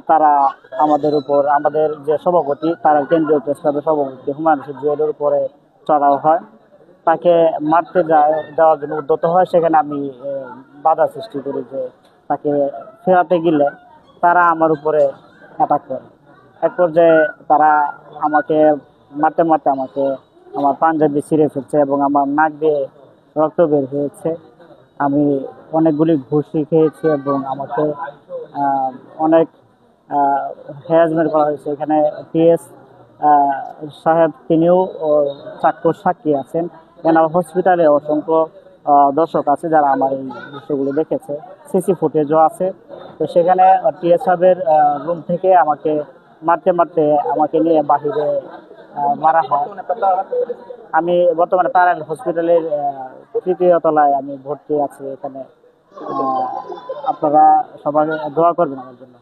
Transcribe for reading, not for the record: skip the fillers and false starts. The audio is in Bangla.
তারা আমাদের উপর, আমাদের যে সভাপতি, তারা কেন্দ্রীয় প্রেস ক্লাবের সভাপতি হুমায়ুন রশিদ জুয়েলের উপরে চড়াও হয়, তাকে মারতে যাওয়ার জন্য উদ্যত হয়। সেখানে আমি বাধা সৃষ্টি করি যে তাকে ফেরাতে গেলে তারা আমার উপরে অ্যাটাক করে। এক পর্যায়ে তারা আমাকে মারতে মারতে আমার পাঞ্জাবি ছিঁড়ে ফেলছে এবং আমার নাক দিয়ে রক্ত বের হয়েছে। আমি অনেকগুলি ঘুষি খেয়েছি এবং আমাকে অনেক হ্যারাসমেন্ট করা হয়েছে। এখানে পিএস সাহেব, তিনিও চাক্ষুষ সাক্ষী আছেন। এনার হসপিটালে অসংখ্য দর্শক আছে যারা আমার এই দৃশ্যগুলো দেখেছে, সিসি ফুটেজও আছে। তো সেখানে টিএস সাহেবের রুম থেকে আমাকে মারতে মারতে আমাকে নিয়ে বাহিরে মারা হয়। আমি বর্তমানে প্যারাল হসপিটালের 3য় তলায় আমি ভর্তি আছি। এখানে আপনারা সবাই দোয়া করবেন আমার জন্য।